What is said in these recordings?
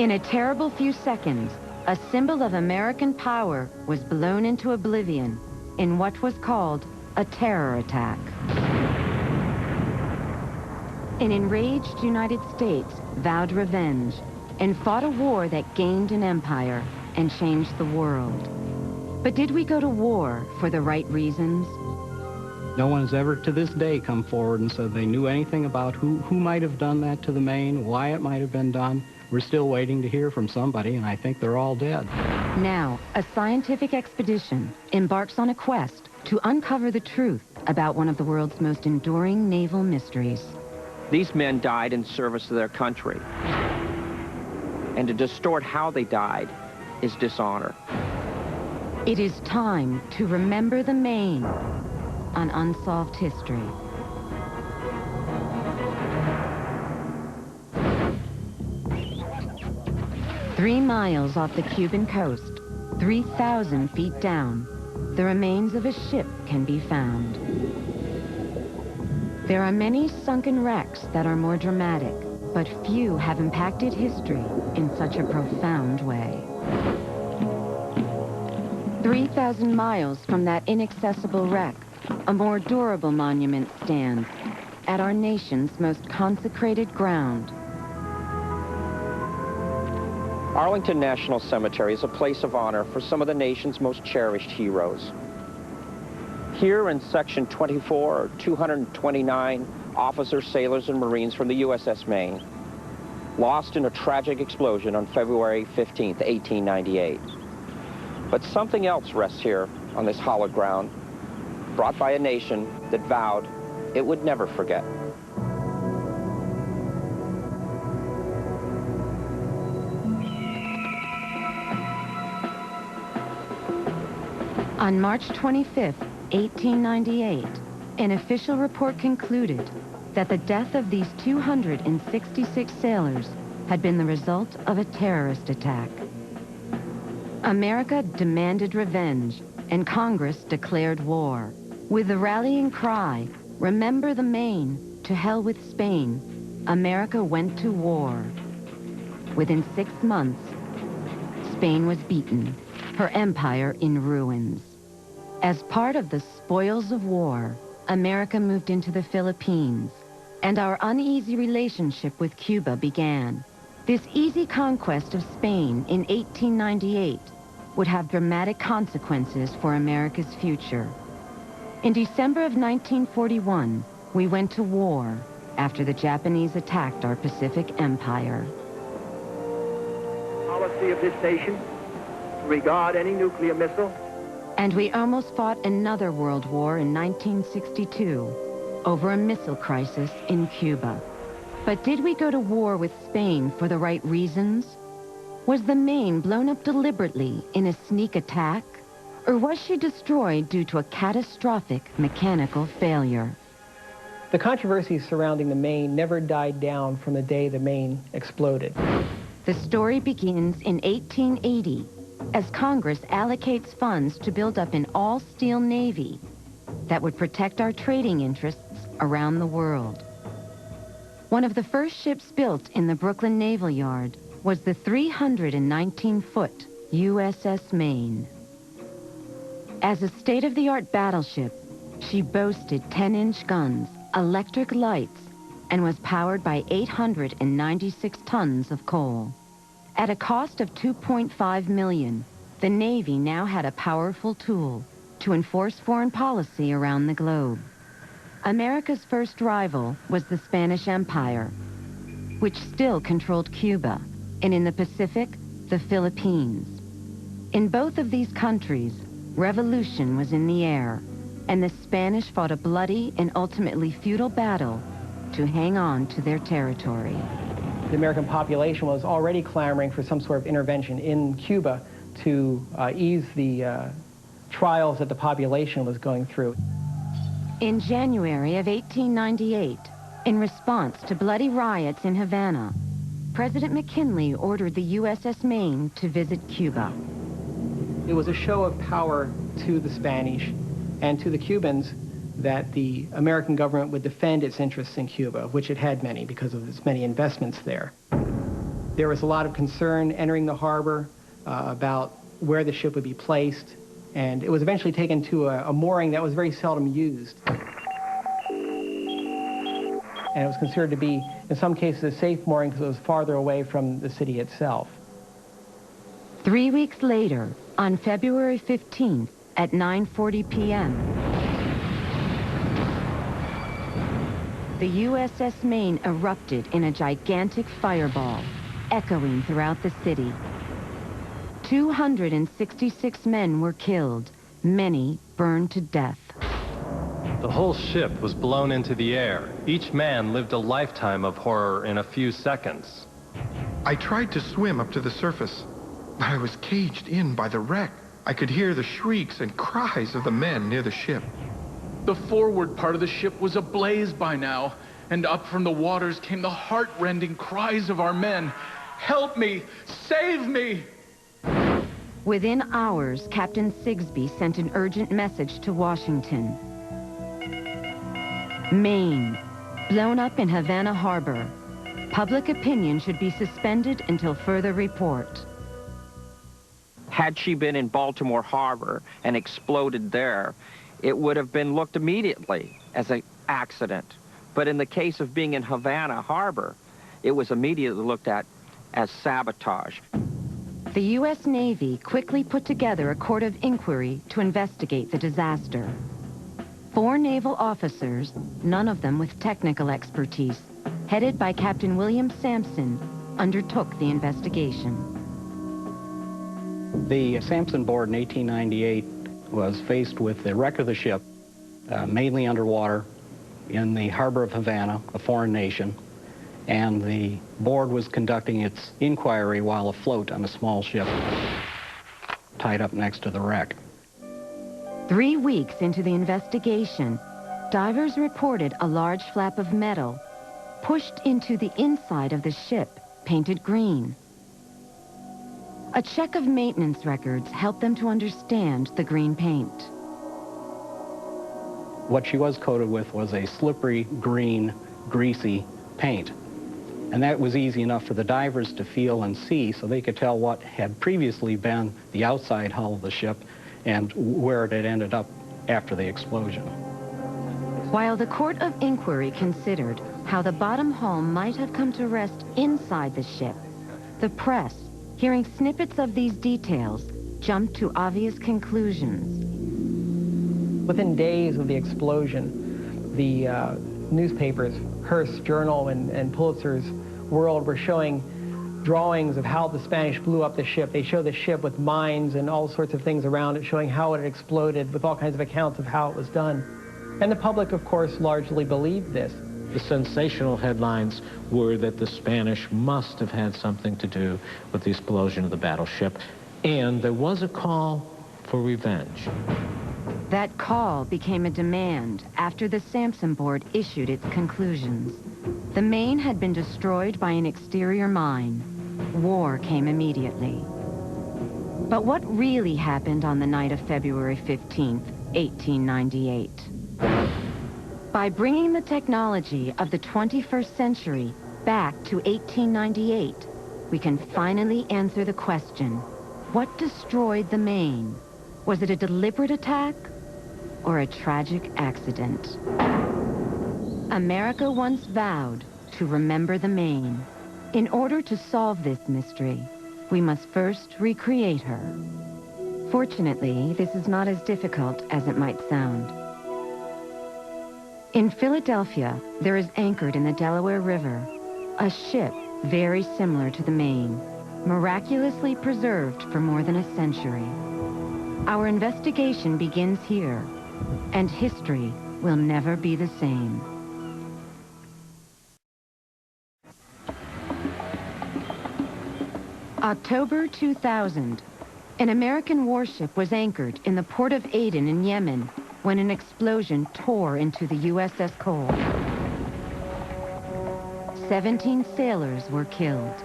In a terrible few seconds, a symbol of American power was blown into oblivion in what was called a terror attack. An enraged United States vowed revenge and fought a war that gained an empire and changed the world. But did we go to war for the right reasons? No one's ever to this day come forward and said they knew anything about who might have done that to the Maine, why it might have been done. We're still waiting to hear from somebody, and I think they're all dead. Now, a scientific expedition embarks on a quest to uncover the truth about one of the world's most enduring naval mysteries. These men died in service to their country. And to distort how they died is dishonor. It is time to remember the Maine on Unsolved History. Three miles off the Cuban coast, 3,000 feet down, the remains of a ship can be found. There are many sunken wrecks that are more dramatic, but few have impacted history in such a profound way. 3,000 miles from that inaccessible wreck, a more durable monument stands at our nation's most consecrated ground. Arlington National Cemetery is a place of honor for some of the nation's most cherished heroes. Here in Section 24 are 229 officers, sailors, and Marines from the USS Maine, lost in a tragic explosion on February 15th, 1898. But something else rests here on this hallowed ground, brought by a nation that vowed it would never forget. On March 25th, 1898, an official report concluded that the death of these 266 sailors had been the result of a terrorist attack. America demanded revenge, and Congress declared war. With the rallying cry, "Remember the Maine, to hell with Spain," America went to war. Within 6 months, Spain was beaten, her empire in ruins. As part of the spoils of war, America moved into the Philippines, and our uneasy relationship with Cuba began. This easy conquest of Spain in 1898 would have dramatic consequences for America's future. In December of 1941, we went to war after the Japanese attacked our Pacific Empire. Policy of this nation to regard any nuclear missile. And we almost fought another world war in 1962 over a missile crisis in Cuba. But did we go to war with Spain for the right reasons? Was the Maine blown up deliberately in a sneak attack? Or was she destroyed due to a catastrophic mechanical failure? The controversy surrounding the Maine never died down from the day the Maine exploded. The story begins in 1880 as Congress allocates funds to build up an all-steel Navy that would protect our trading interests around the world. One of the first ships built in the Brooklyn Naval Yard was the 319-foot USS Maine. As a state-of-the-art battleship, she boasted 10-inch guns, electric lights, and was powered by 896 tons of coal. At a cost of $2.5 million, the Navy now had a powerful tool to enforce foreign policy around the globe. America's first rival was the Spanish Empire, which still controlled Cuba, and in the Pacific, the Philippines. In both of these countries, revolution was in the air, and the Spanish fought a bloody and ultimately futile battle to hang on to their territory. The American population was already clamoring for some sort of intervention in Cuba to ease the trials that the population was going through. In January of 1898, in response to bloody riots in Havana, President McKinley ordered the USS Maine to visit Cuba. It was a show of power to the Spanish and to the Cubans that the American government would defend its interests in Cuba, which it had many because of its many investments there. There was a lot of concern entering the harbor about where the ship would be placed, and it was eventually taken to a mooring that was very seldom used. And it was considered to be, in some cases, a safe mooring because it was farther away from the city itself. 3 weeks later, on February 15th at 9:40 p.m., the USS Maine erupted in a gigantic fireball, echoing throughout the city. 266 men were killed, many burned to death. The whole ship was blown into the air. Each man lived a lifetime of horror in a few seconds. I tried to swim up to the surface, but I was caged in by the wreck. I could hear the shrieks and cries of the men near the ship. The forward part of the ship was ablaze by now, and up from the waters came the heart-rending cries of our men. Help me! Save me! Within hours, Captain Sigsbee sent an urgent message to Washington. Maine, blown up in Havana Harbor. Public opinion should be suspended until further report. Had she been in Baltimore Harbor and exploded there, it would have been looked immediately as an accident. But in the case of being in Havana Harbor, it was immediately looked at as sabotage. The U.S. Navy quickly put together a court of inquiry to investigate the disaster. 4 naval officers, none of them with technical expertise, headed by Captain William Sampson, undertook the investigation. The Sampson Board in 1898 was faced with the wreck of the ship, mainly underwater, in the harbor of Havana, a foreign nation, and the board was conducting its inquiry while afloat on a small ship tied up next to the wreck. 3 weeks into the investigation, divers reported a large flap of metal pushed into the inside of the ship, painted green. A check of maintenance records helped them to understand the green paint. What she was coated with was a slippery, green, greasy paint. And that was easy enough for the divers to feel and see, so they could tell what had previously been the outside hull of the ship and where it had ended up after the explosion. While the court of inquiry considered how the bottom hull might have come to rest inside the ship, the press, hearing snippets of these details, jumped to obvious conclusions. Within days of the explosion, the newspapers, Hearst's Journal and Pulitzer's World, were showing drawings of how the Spanish blew up the ship. They show the ship with mines and all sorts of things around it, showing how it had exploded, with all kinds of accounts of how it was done. And the public, of course, largely believed this. The sensational headlines were that the Spanish must have had something to do with the explosion of the battleship, and there was a call for revenge. That call became a demand after the Sampson Board issued its conclusions. The Maine had been destroyed by an exterior mine. War came immediately. But what really happened on the night of February 15th, 1898? By bringing the technology of the 21st century back to 1898, we can finally answer the question, what destroyed the Maine? Was it a deliberate attack or a tragic accident? America once vowed to remember the Maine. In order to solve this mystery, we must first recreate her. Fortunately, this is not as difficult as it might sound. In Philadelphia, there is anchored in the Delaware River a ship very similar to the Maine, miraculously preserved for more than a century. Our investigation begins here, and history will never be the same. October 2000, an American warship was anchored in the port of Aden in Yemen when an explosion tore into the USS Cole. 17 sailors were killed.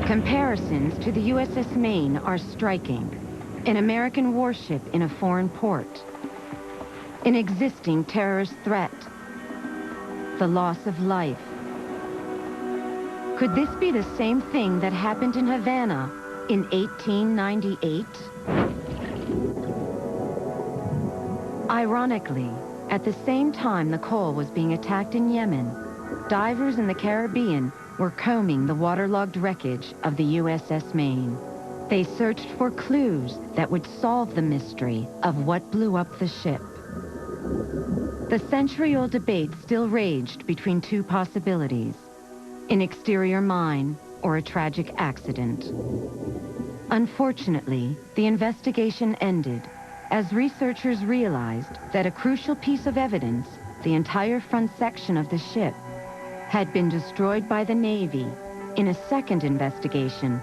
Comparisons to the USS Maine are striking. An American warship in a foreign port. An existing terrorist threat. the loss of life. Could this be the same thing that happened in Havana in 1898? Ironically, at the same time the coal was being attacked in Yemen, divers in the Caribbean were combing the waterlogged wreckage of the USS Maine. They searched for clues that would solve the mystery of what blew up the ship. The century-old debate still raged between two possibilities: an exterior mine or a tragic accident. Unfortunately, the investigation ended as researchers realized that a crucial piece of evidence, the entire front section of the ship, had been destroyed by the Navy in a second investigation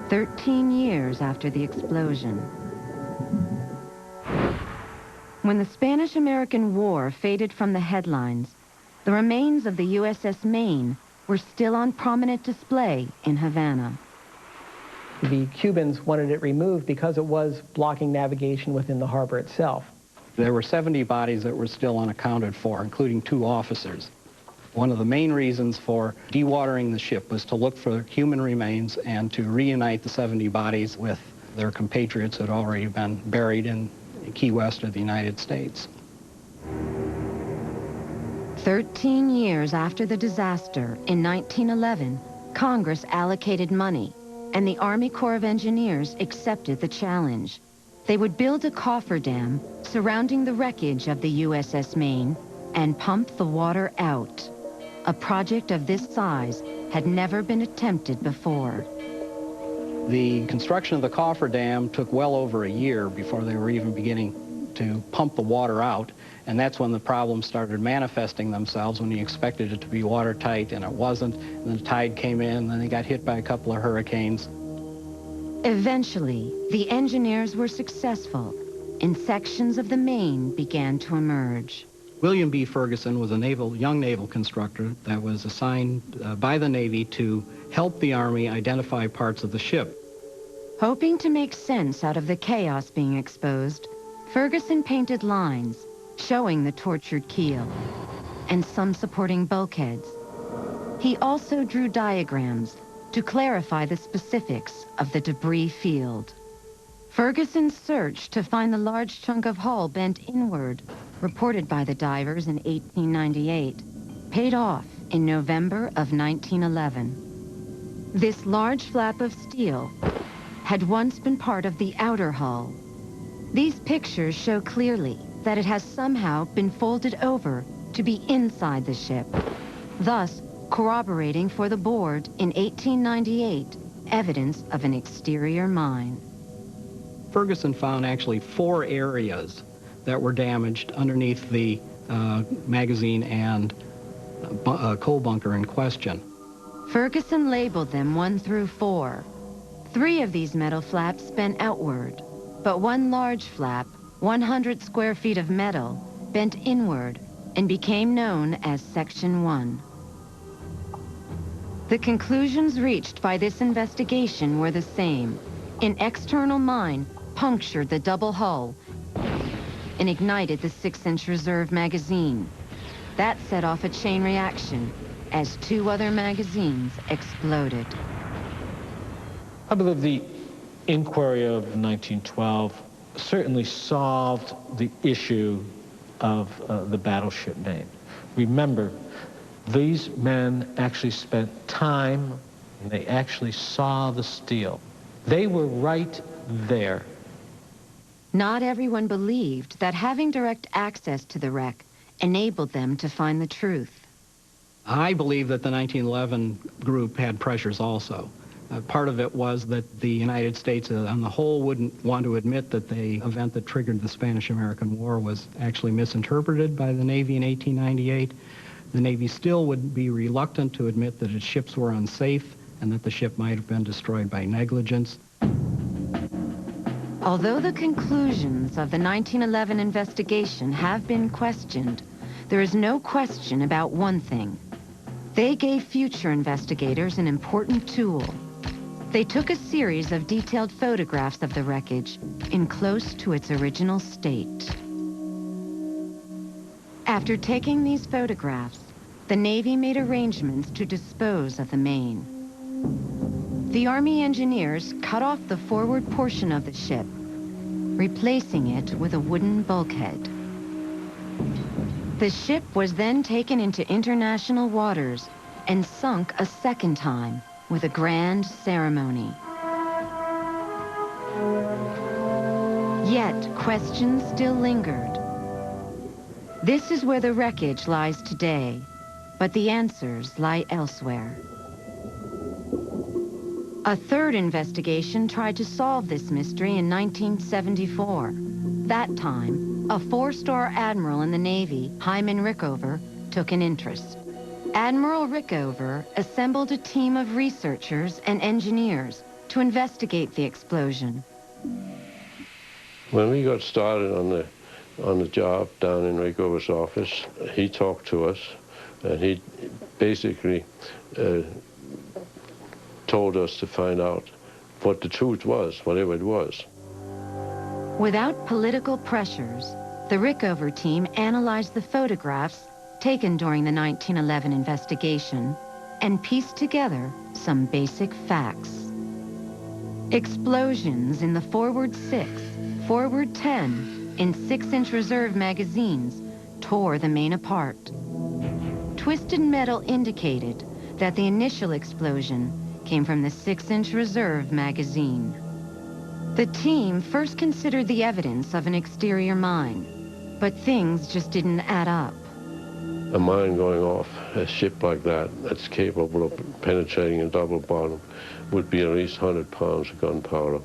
13 years after the explosion. When the Spanish-American War faded from the headlines, the remains of the USS Maine were still on prominent display in Havana. The Cubans wanted it removed because it was blocking navigation within the harbor itself. There were 70 bodies that were still unaccounted for, including 2 officers. One of the main reasons for dewatering the ship was to look for human remains and to reunite the 70 bodies with their compatriots who had already been buried in Key West of the United States. 13 years after the disaster, in 1911, Congress allocated money, and the Army Corps of Engineers accepted the challenge. They would build a cofferdam surrounding the wreckage of the USS Maine and pump the water out. A project of this size had never been attempted before. The construction of the cofferdam took well over a year before they were even beginning to pump the water out, and that's when the problems started manifesting themselves, when you expected it to be watertight and it wasn't, and the tide came in, and then they got hit by a couple of hurricanes. Eventually, the engineers were successful, and sections of the Maine began to emerge. William B. Ferguson was a young naval constructor that was assigned by the Navy to help the Army identify parts of the ship. Hoping to make sense out of the chaos being exposed, Ferguson painted lines showing the tortured keel and some supporting bulkheads. He also drew diagrams to clarify the specifics of the debris field. Ferguson's search to find the large chunk of hull bent inward, reported by the divers in 1898, paid off in November of 1911. This large flap of steel had once been part of the outer hull. These pictures show clearly that it has somehow been folded over to be inside the ship, thus corroborating for the board in 1898 evidence of an exterior mine. Ferguson found actually 4 areas that were damaged underneath the magazine and coal bunker in question. Ferguson labeled them 1 through 4. 3 of these metal flaps bent outward, but one large flap, 100 square feet of metal, bent inward and became known as Section 1. The conclusions reached by this investigation were the same. An external mine punctured the double hull and ignited the 6-inch reserve magazine. That set off a chain reaction as 2 other magazines exploded. I believe the inquiry of 1912 certainly solved the issue of the battleship Maine. Remember, these men actually spent time, and they actually saw the steel. They were right there. Not everyone believed that having direct access to the wreck enabled them to find the truth. I believe that the 1911 group had pressures also. Part of it was that the United States on the whole wouldn't want to admit that the event that triggered the Spanish-American War was actually misinterpreted by the Navy in 1898. The Navy still would be reluctant to admit that its ships were unsafe and that the ship might have been destroyed by negligence. Although the conclusions of the 1911 investigation have been questioned, there is no question about one thing. They gave future investigators an important tool. They took a series of detailed photographs of the wreckage in close to its original state. After taking these photographs, the Navy made arrangements to dispose of the Maine. The Army engineers cut off the forward portion of the ship, replacing it with a wooden bulkhead. The ship was then taken into international waters and sunk a second time with a grand ceremony. Yet, questions still lingered. This is where the wreckage lies today, but the answers lie elsewhere. A third investigation tried to solve this mystery in 1974. That time, a four-star admiral in the Navy, Hyman Rickover, took an interest. Admiral Rickover assembled a team of researchers and engineers to investigate the explosion. When we got started on the job down in Rickover's office, he talked to us, and he basically told us to find out what the truth was, whatever it was. Without political pressures, the Rickover team analyzed the photographs taken during the 1911 investigation and pieced together some basic facts. Explosions in the forward 6, forward 10, in 6-inch reserve magazines tore the Maine apart. Twisted metal indicated that the initial explosion came from the 6-inch reserve magazine. The team first considered the evidence of an exterior mine, but things just didn't add up. A mine going off, a ship like that, that's capable of penetrating a double bottom, would be at least 100 pounds of gunpowder,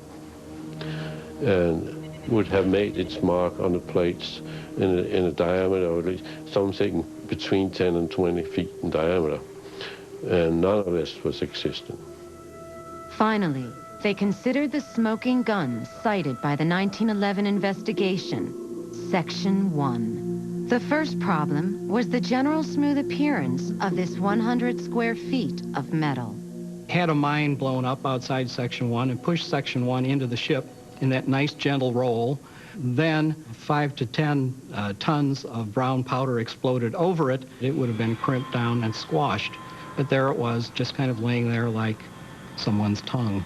and would have made its mark on the plates in a diameter of at least something between 10 and 20 feet in diameter. And none of this was existent. Finally, they considered the smoking guns cited by the 1911 investigation, Section 1. The first problem was the general smooth appearance of this 100 square feet of metal. Had a mine blown up outside Section 1 and pushed Section 1 into the ship in that nice gentle roll, then 5 to 10 tons of brown powder exploded over it, it would have been crimped down and squashed. But there it was, just kind of laying there like someone's tongue.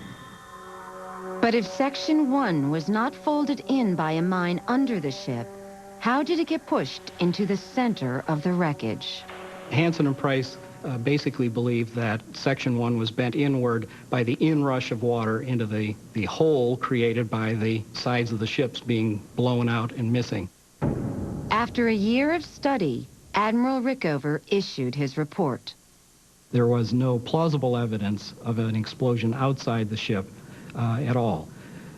But if Section 1 was not folded in by a mine under the ship, how did it get pushed into the center of the wreckage? Hansen and Price basically believed that Section 1 was bent inward by the inrush of water into the hole created by the sides of the ships being blown out and missing. After a year of study, Admiral Rickover issued his report. There was no plausible evidence of an explosion outside the ship at all.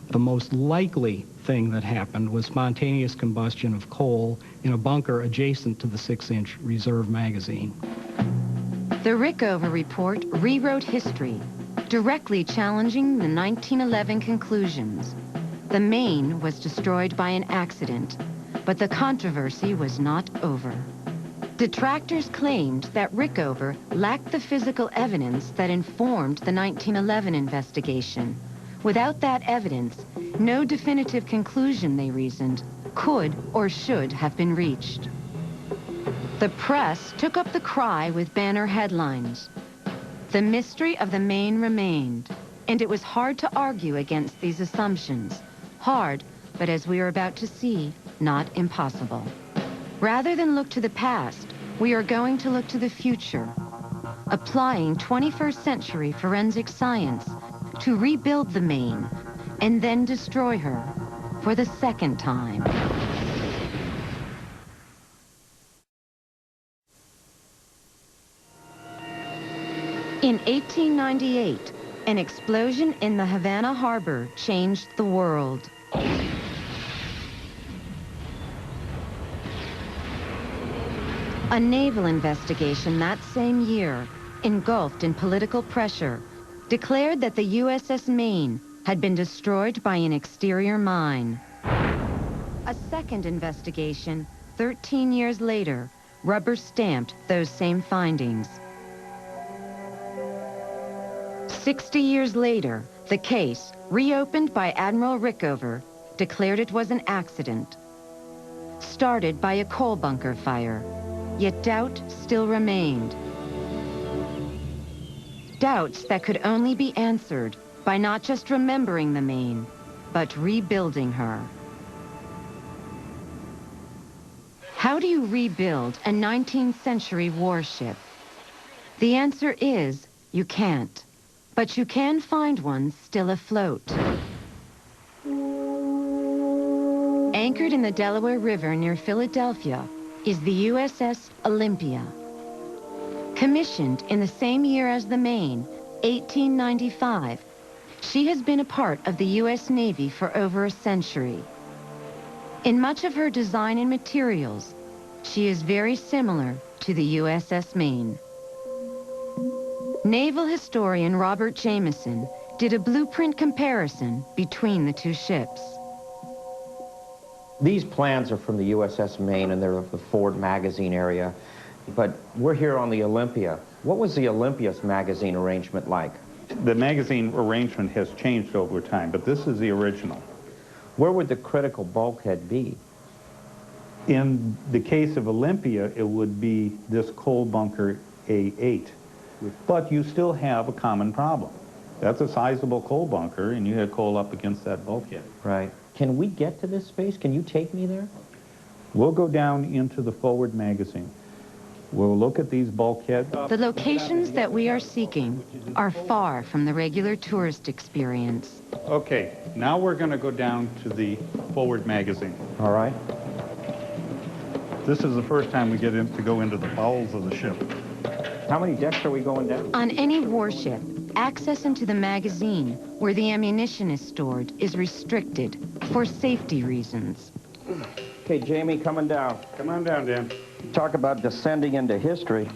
The most likely thing that happened was spontaneous combustion of coal in a bunker adjacent to the 6-inch reserve magazine. The Rickover report rewrote history, directly challenging the 1911 conclusions. The Maine was destroyed by an accident, but the controversy was not over. Detractors claimed that Rickover lacked the physical evidence that informed the 1911 investigation. Without that evidence, no definitive conclusion, they reasoned, could or should have been reached. The press took up the cry with banner headlines. The mystery of the Maine remained, and it was hard to argue against these assumptions. Hard, but as we are about to see, not impossible. Rather than look to the past, we are going to look to the future, applying 21st century forensic science to rebuild the Maine and then destroy her for the second time. In 1898, an explosion in the Havana harbor changed the world. A naval investigation that same year, engulfed in political pressure, declared that the USS Maine had been destroyed by an exterior mine. A second investigation, 13 years later, rubber-stamped those same findings. 60 years later, the case, reopened by Admiral Rickover, declared it was an accident, started by a coal bunker fire. yet doubt still remained. Doubts that could only be answered by not just remembering the Maine, but rebuilding her. How do you rebuild a 19th century warship? The answer is you can't, but you can find one still afloat. Anchored in the Delaware River near Philadelphia is the USS Olympia. Commissioned in the same year as the Maine, 1895, she has been a part of the U.S. Navy for over a century. In much of her design and materials, she is very similar to the USS Maine. Naval historian Robert Jameson did a blueprint comparison between the two ships. These plans are from the USS Maine, and they're of the Ford magazine area. But we're here on the Olympia. What was the Olympia's magazine arrangement like? The magazine arrangement has changed over time, but this is the original. Where would the critical bulkhead be? In the case of Olympia, it would be this coal bunker A8. But you still have a common problem. That's a sizable coal bunker, and you had coal up against that bulkhead. Right. Can we get to this space? Can you take me there? We'll go down into the forward magazine. We'll look at these bulkheads. The locations that we are seeking are far from the regular tourist experience. Okay, now we're going to go down to the forward magazine. All right. This is the first time we get to go into the bowels of the ship. How many decks are we going down? On any warship, access into the magazine, where the ammunition is stored, is restricted for safety reasons. Okay, Jamie, coming down. Come on down, Dan. Talk about descending into history.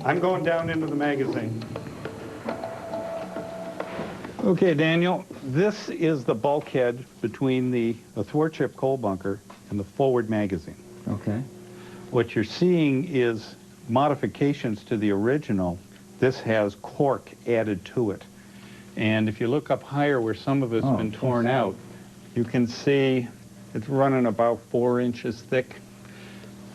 I'm going down into the magazine. Okay, Daniel, this is the bulkhead between the athwartship coal bunker and the forward magazine. Okay. What you're seeing is modifications to the original. This has cork added to it. And if you look up higher where some of it's been torn out, you can see it's running about 4 inches thick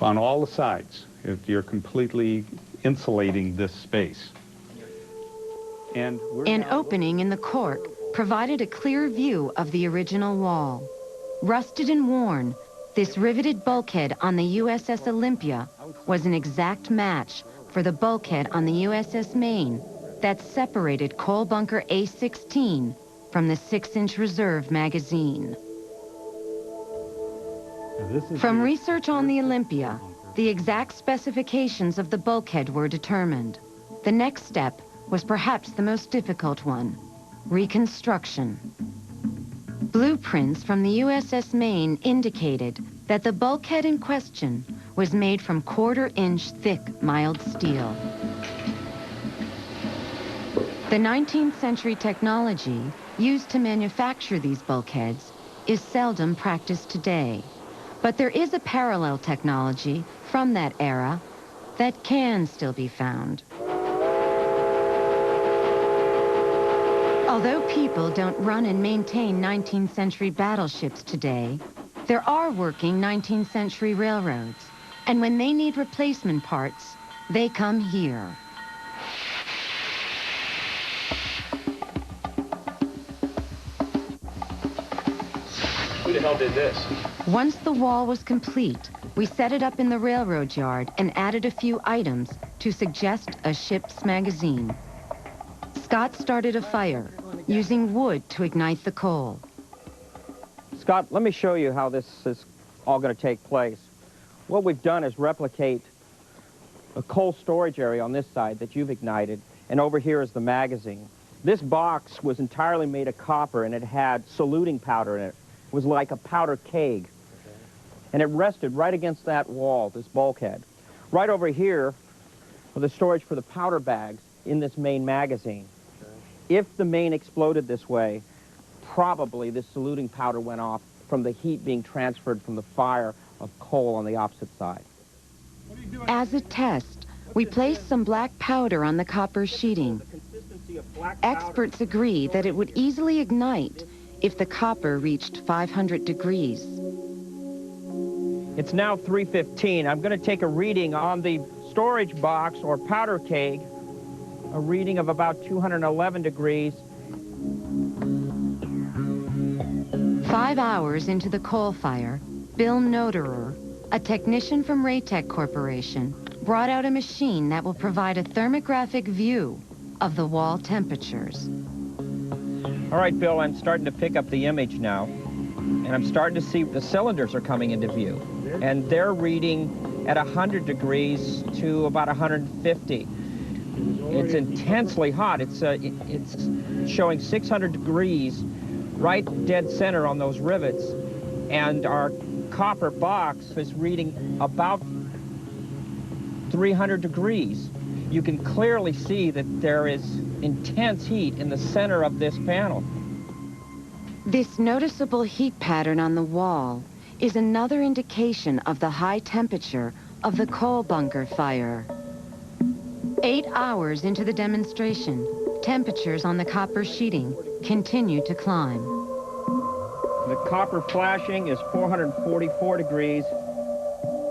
on all the sides. You're completely insulating this space. And an opening in the cork provided a clear view of the original wall. Rusted and worn, this riveted bulkhead on the USS Olympia was an exact match for the bulkhead on the USS Maine that separated coal bunker A16 from the 6-inch reserve magazine. From research on the Olympia, the exact specifications of the bulkhead were determined. The next step was perhaps the most difficult one: reconstruction. Blueprints from the USS Maine indicated that the bulkhead in question was made from 1/4-inch thick mild steel. The 19th century technology used to manufacture these bulkheads is seldom practiced today. But there is a parallel technology from that era that can still be found. Although people don't run and maintain 19th century battleships today, there are working 19th century railroads. And when they need replacement parts, they come here. Who the hell did this? Once the wall was complete, we set it up in the railroad yard and added a few items to suggest a ship's magazine. Scott started a fire, using wood to ignite the coal. Scott, let me show you how this is all going to take place. What we've done is replicate a coal storage area on this side that you've ignited, and over here is the magazine. This box was entirely made of copper, and it had saluting powder in it. It was like a powder keg. And it rested right against that wall, this bulkhead. Right over here are the storage for the powder bags in this main magazine. If the Maine exploded this way, probably this saluting powder went off from the heat being transferred from the fire of coal on the opposite side. As a test, we placed some black powder on the copper sheeting. Experts agree that it would easily ignite if the copper reached 500 degrees. It's now 3:15. I'm going to take a reading on the storage box or powder keg, a reading of about 211 degrees. 5 hours into the coal fire, Bill Noderer, a technician from Raytech Corporation, brought out a machine that will provide a thermographic view of the wall temperatures. All right, Bill, I'm starting to pick up the image now, and I'm starting to see the cylinders are coming into view, and they're reading at 100 degrees to about 150. It's intensely hot. It's showing 600 degrees right dead center on those rivets, and our copper box is reading about 300 degrees. You can clearly see that there is intense heat in the center of this panel. This noticeable heat pattern on the wall is another indication of the high temperature of the coal bunker fire. 8 hours into the demonstration, temperatures on the copper sheeting continue to climb. The copper flashing is 444 degrees.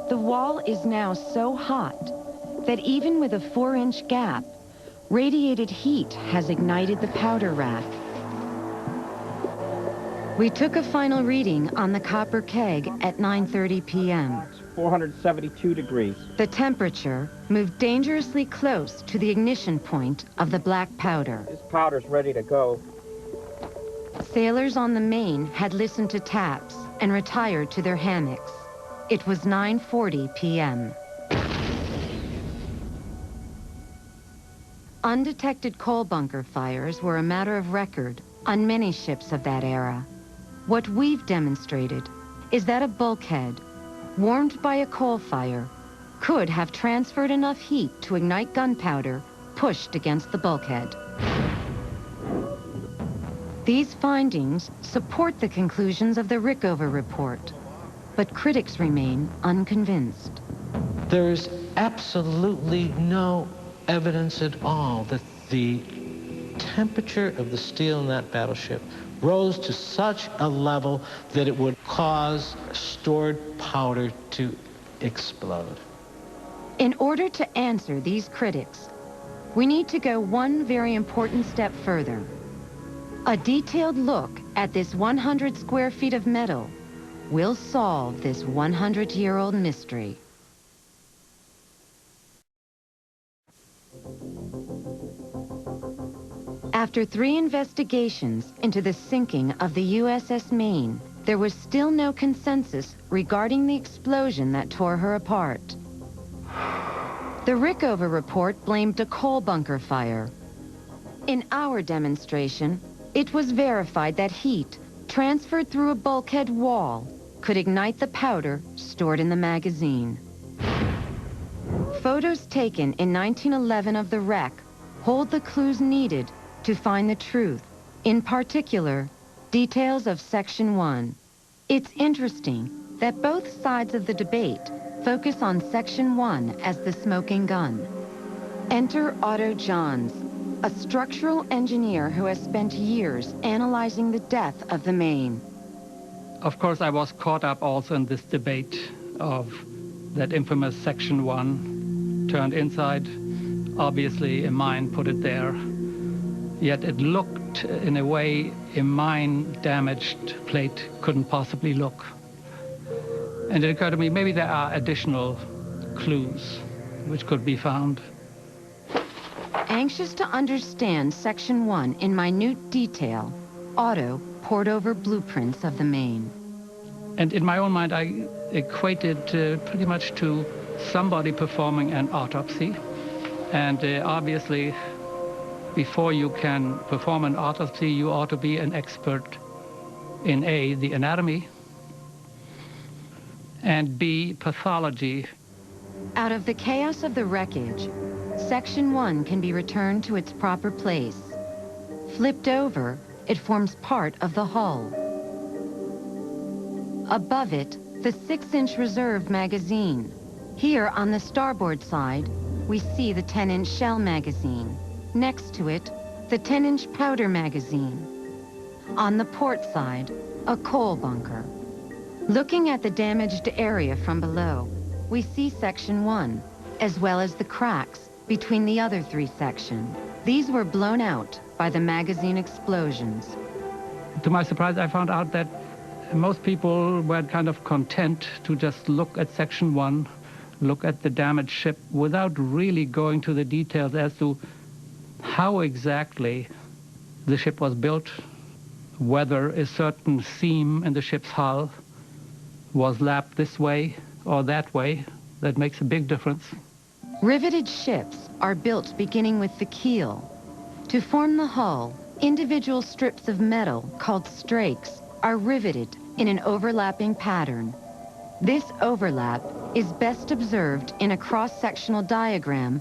The wall is now so hot that even with a 4-inch gap, radiated heat has ignited the powder rack. We took a final reading on the copper keg at 9:30 p.m. 472 degrees. The temperature moved dangerously close to the ignition point of the black powder. This powder's ready to go. Sailors on the Maine had listened to taps and retired to their hammocks. It was 9:40 p.m. Undetected coal bunker fires were a matter of record on many ships of that era. What we've demonstrated is that a bulkhead, warmed by a coal fire, could have transferred enough heat to ignite gunpowder pushed against the bulkhead. These findings support the conclusions of the Rickover report, but critics remain unconvinced. There is absolutely no evidence at all that the temperature of the steel in that battleship rose to such a level that it would cause stored powder to explode. In order to answer these critics, we need to go one very important step further. A detailed look at this 100 square feet of metal will solve this 100-year-old mystery. After 3 investigations into the sinking of the USS Maine, there was still no consensus regarding the explosion that tore her apart. The Rickover report blamed a coal bunker fire. In our demonstration, it was verified that heat, transferred through a bulkhead wall, could ignite the powder stored in the magazine. Photos taken in 1911 of the wreck hold the clues needed to find the truth, in particular, details of Section 1. It's interesting that both sides of the debate focus on Section 1 as the smoking gun. Enter Otto Johns, a structural engineer who has spent years analyzing the death of the Maine. Of course, I was caught up also in this debate of that infamous Section 1 turned inside. Obviously, a mine put it there. Yet it looked in a way a mine-damaged plate couldn't possibly look. And it occurred to me, maybe there are additional clues which could be found. Anxious to understand Section 1 in minute detail, Otto pored over blueprints of the Maine. And in my own mind, I equated pretty much to somebody performing an autopsy. And obviously, before you can perform an autopsy, you ought to be an expert in A, the anatomy, and B, pathology. Out of the chaos of the wreckage, Section 1 can be returned to its proper place. Flipped over, it forms part of the hull. Above it, the 6-inch reserve magazine. Here on the starboard side, we see the 10-inch shell magazine. Next to it, the 10-inch powder magazine. On the port side, a coal bunker. Looking at the damaged area from below, we see Section 1, as well as the cracks between the other 3 sections. These were blown out by the magazine explosions. To my surprise, I found out that most people were kind of content to just look at Section 1, look at the damaged ship, without really going to the details as to how exactly the ship was built, whether a certain seam in the ship's hull was lapped this way or that way. That makes a big difference. Riveted ships are built beginning with the keel. To form the hull, individual strips of metal called strakes are riveted in an overlapping pattern. This overlap is best observed in a cross-sectional diagram.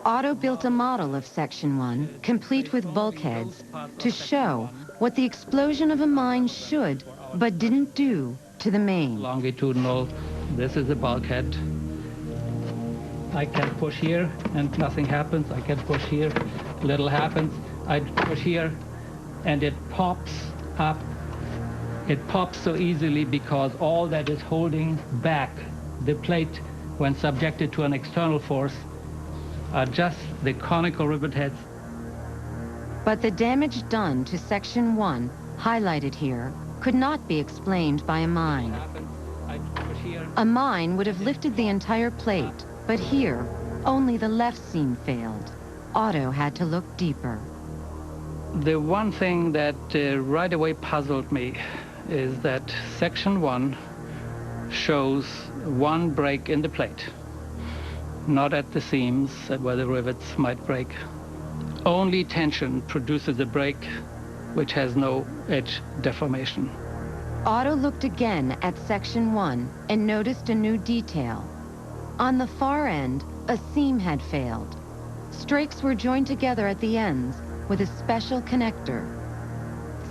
Otto built a model of Section 1, complete with bulkheads, to show what the explosion of a mine should, but didn't do, to the main. Longitudinal, this is the bulkhead. I can push here and nothing happens. I can push here, little happens. I push here and it pops up. It pops so easily because all that is holding back the plate when subjected to an external force are just the conical rivet heads. But the damage done to Section 1, highlighted here, could not be explained by a mine. A mine would have lifted the entire plate, but here, only the left seam failed. Otto had to look deeper. The one thing that right away puzzled me is that Section 1 shows one break in the plate, not at the seams where the rivets might break. Only tension produces a break which has no edge deformation. Otto looked again at Section 1 and noticed a new detail. On the far end, a seam had failed. Strakes were joined together at the ends with a special connector.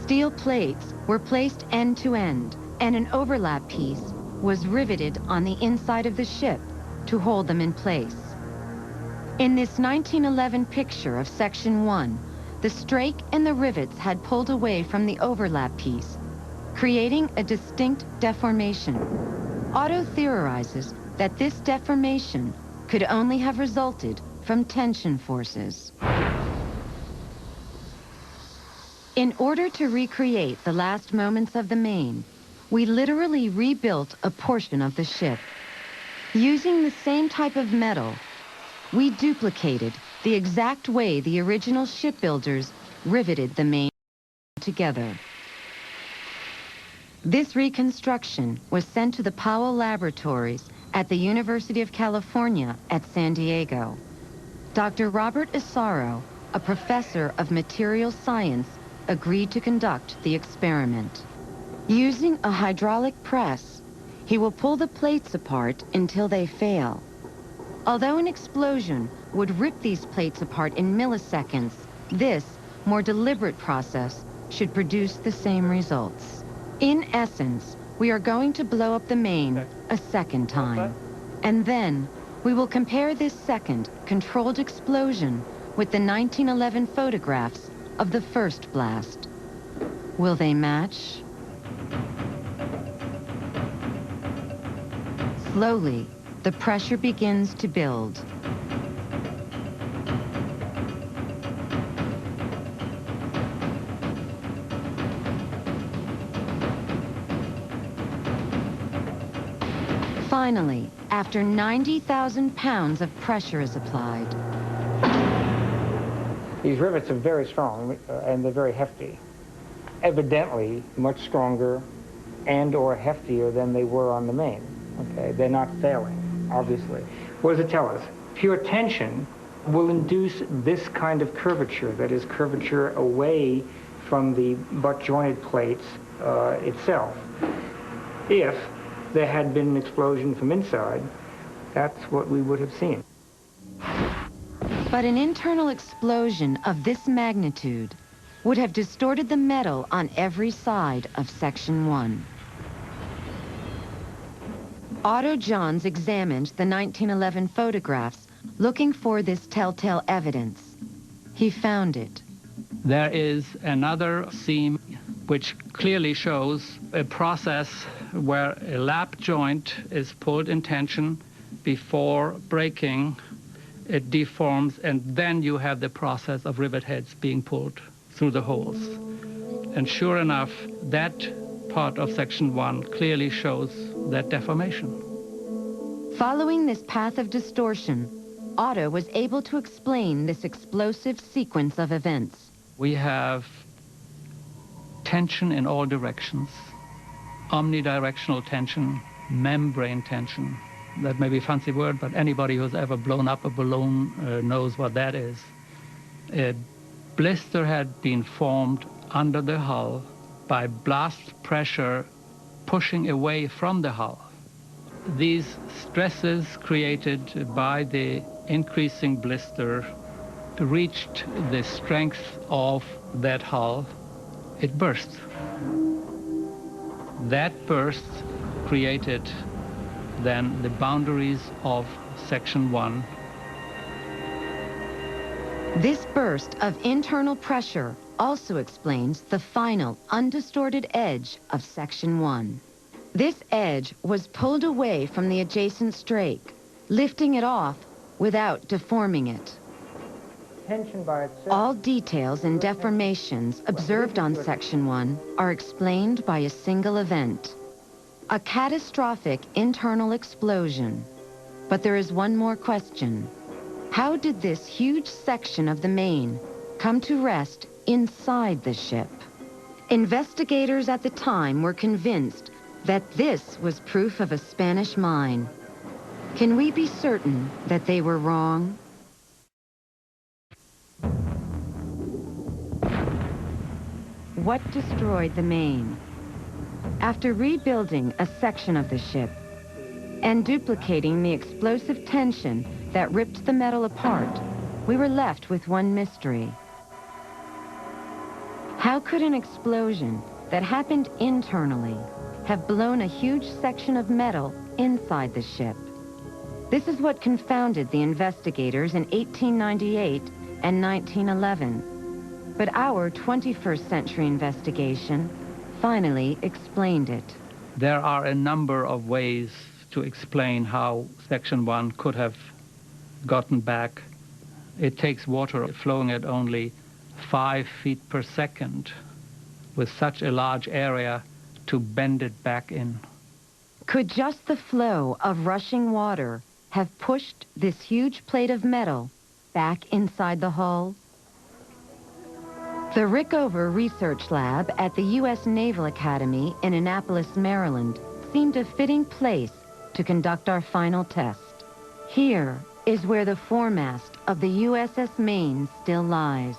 Steel plates were placed end to end, and an overlap piece was riveted on the inside of the ship to hold them in place. In this 1911 picture of Section 1, the strake and the rivets had pulled away from the overlap piece, creating a distinct deformation. Otto theorizes that this deformation could only have resulted from tension forces. In order to recreate the last moments of the Maine, we literally rebuilt a portion of the ship. Using the same type of metal, we duplicated the exact way the original shipbuilders riveted the Maine together. This reconstruction was sent to the Powell Laboratories at the University of California at San Diego. Dr. Robert Isaro, a professor of material science, agreed to conduct the experiment. Using a hydraulic press, he will pull the plates apart until they fail. Although an explosion would rip these plates apart in milliseconds, this more deliberate process should produce the same results. In essence, we are going to blow up the Maine a second time. And then we will compare this second controlled explosion with the 1911 photographs of the first blast. Will they match? Slowly, the pressure begins to build. Finally, after 90,000 pounds of pressure is applied. These rivets are very strong and they're very hefty. Evidently much stronger and or heftier than they were on the Maine. Okay, they're not failing, obviously. What does it tell us? Pure tension will induce this kind of curvature, that is curvature away from the butt-jointed plates itself. If there had been an explosion from inside, that's what we would have seen. But an internal explosion of this magnitude would have distorted the metal on every side of Section 1. Otto Johns examined the 1911 photographs looking for this telltale evidence. He found it. There is another seam which clearly shows a process where a lap joint is pulled in tension before breaking. It deforms, and then you have the process of rivet heads being pulled through the holes. And sure enough, that part of section 1 clearly shows that deformation. Following this path of distortion, Otto was able to explain this explosive sequence of events. We have tension in all directions, omnidirectional tension, membrane tension. That may be a fancy word, but anybody who's ever blown up a balloon knows what that is. A blister had been formed under the hull by blast pressure pushing away from the hull. These stresses created by the increasing blister reached the strength of that hull. It burst. That burst created then the boundaries of section 1. This burst of internal pressure also explains the final undistorted edge of section 1. This edge was pulled away from the adjacent strake, lifting it off without deforming it. Tension by itself. All details and deformations observed on section 1 are explained by a single event, a catastrophic internal explosion. But there is one more question. How did this huge section of the Maine come to rest inside the ship? Investigators at the time were convinced that this was proof of a Spanish mine. Can we be certain that they were wrong? What destroyed the Maine? After rebuilding a section of the ship and duplicating the explosive tension that ripped the metal apart, we were left with one mystery. How could an explosion that happened internally have blown a huge section of metal inside the ship? This is what confounded the investigators in 1898 and 1911. But our 21st century investigation finally explained it. There are a number of ways to explain how section 1 could have gotten back. It takes water flowing at only 5 feet per second with such a large area to bend it back in. Could just the flow of rushing water have pushed this huge plate of metal back inside the hull? The Rickover Research Lab at the U.S. Naval Academy in Annapolis, Maryland, seemed a fitting place to conduct our final test. Here is where the foremast of the USS Maine still lies,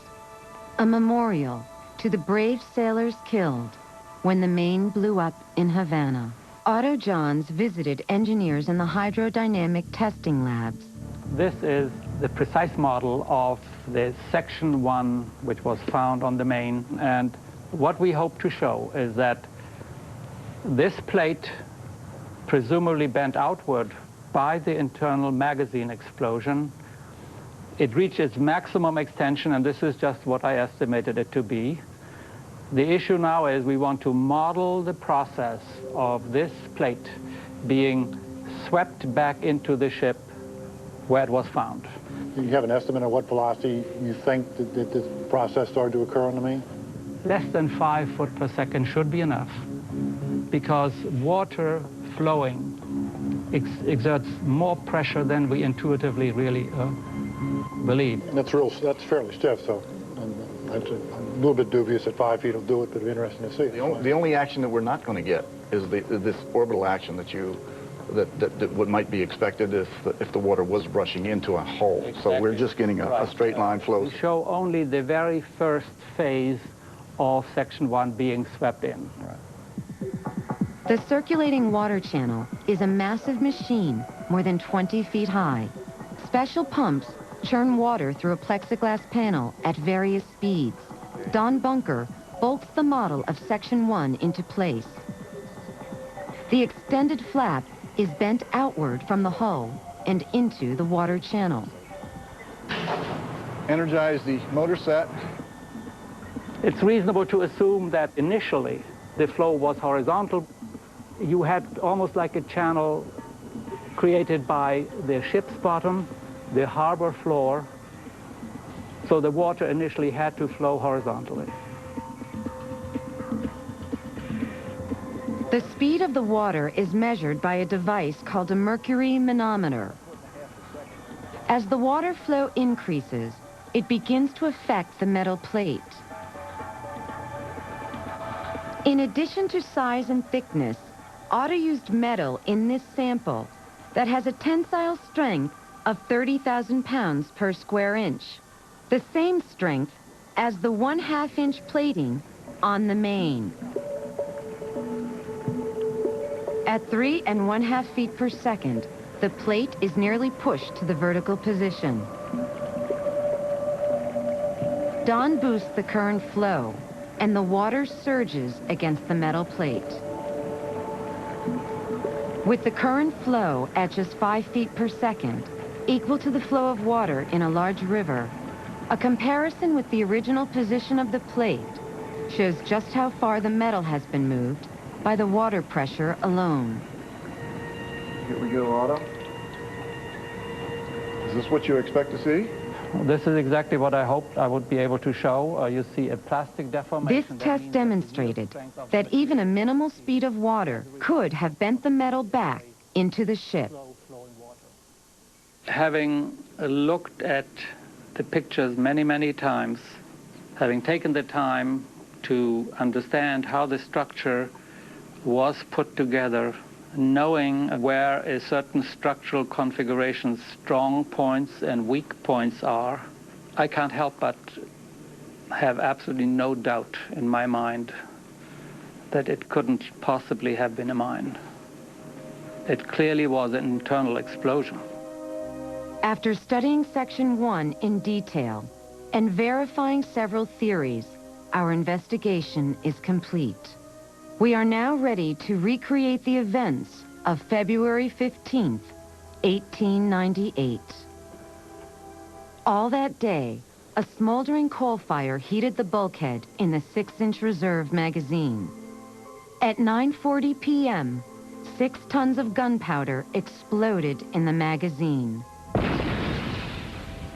a memorial to the brave sailors killed when the Maine blew up in Havana. Otto Johns visited engineers in the hydrodynamic testing labs. This is the precise model of the section 1 which was found on the Maine, and what we hope to show is that this plate, presumably bent outward by the internal magazine explosion, it reached its maximum extension, and this is just what I estimated it to be. The issue now is we want to model the process of this plate being swept back into the ship where it was found. Do you have an estimate of what velocity you think that this process started to occur on the Maine? Less than 5 foot per second should be enough, because water flowing exerts more pressure than we intuitively really believe. And that's fairly stiff, so I'm a little bit dubious that 5 feet will do it, but it'll be interesting to see. The only action that we're not going to get is this orbital action that what might be expected if the water was rushing into a hole. Exactly. So we're just getting a straight line flow. We show only the very first phase of section 1 being swept in. Right. The circulating water channel is a massive machine more than 20 feet high. Special pumps churn water through a plexiglass panel at various speeds. Don Bunker bolts the model of section 1 into place. The extended flap is bent outward from the hull and into the water channel. Energize the motor set. It's reasonable to assume that initially the flow was horizontal. You had almost like a channel created by the ship's bottom, the harbor floor, so the water initially had to flow horizontally. The speed of the water is measured by a device called a mercury manometer. As the water flow increases, it begins to affect the metal plate. In addition to size and thickness, Otto used metal in this sample that has a tensile strength of 30,000 pounds per square inch, the same strength as the 1/2 inch plating on the Maine. At 3 1/2 feet per second, the plate is nearly pushed to the vertical position. Don boosts the current flow, and the water surges against the metal plate. With the current flow at just 5 feet per second, equal to the flow of water in a large river, a comparison with the original position of the plate shows just how far the metal has been moved by the water pressure alone. Here we go, Otto. Is this what you expect to see? This is exactly what I hoped I would be able to show. You see a plastic deformation. This test demonstrated that even a minimal speed of water could have bent the metal back into the ship. Having looked at the pictures many, many times, having taken the time to understand how the structure was put together, knowing where a certain structural configuration's strong points and weak points are, I can't help but have absolutely no doubt in my mind that it couldn't possibly have been a mine. It clearly was an internal explosion. After studying Section 1 in detail and verifying several theories, our investigation is complete. We are now ready to recreate the events of February 15th, 1898. All that day, a smoldering coal fire heated the bulkhead in the 6-inch reserve magazine. At 9:40 p.m., 6 tons of gunpowder exploded in the magazine.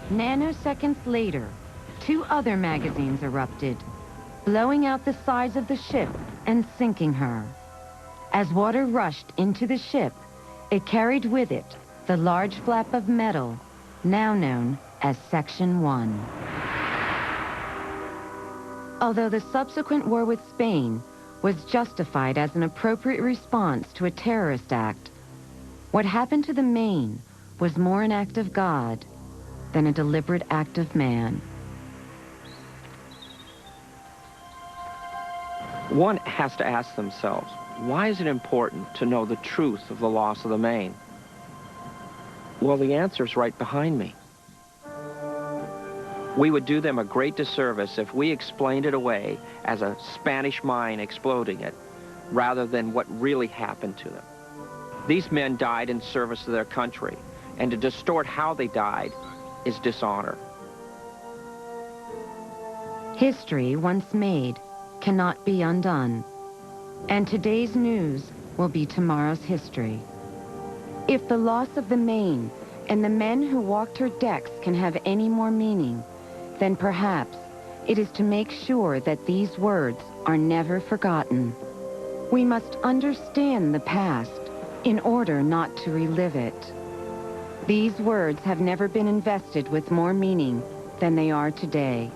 Nanoseconds later, 2 other magazines erupted, blowing out the sides of the ship and sinking her. As water rushed into the ship, it carried with it the large flap of metal, now known as Section 1. Although the subsequent war with Spain was justified as an appropriate response to a terrorist act, what happened to the Maine was more an act of God than a deliberate act of man. One has to ask themselves, why is it important to know the truth of the loss of the Maine? Well, the answer's right behind me. We would do them a great disservice if we explained it away as a Spanish mine exploding it, rather than what really happened to them. These men died in service to their country, and to distort how they died is dishonor. History, once made, cannot be undone, and today's news will be tomorrow's history. If the loss of the Maine and the men who walked her decks can have any more meaning, then perhaps it is to make sure that these words are never forgotten. We must understand the past in order not to relive it. These words have never been invested with more meaning than they are today.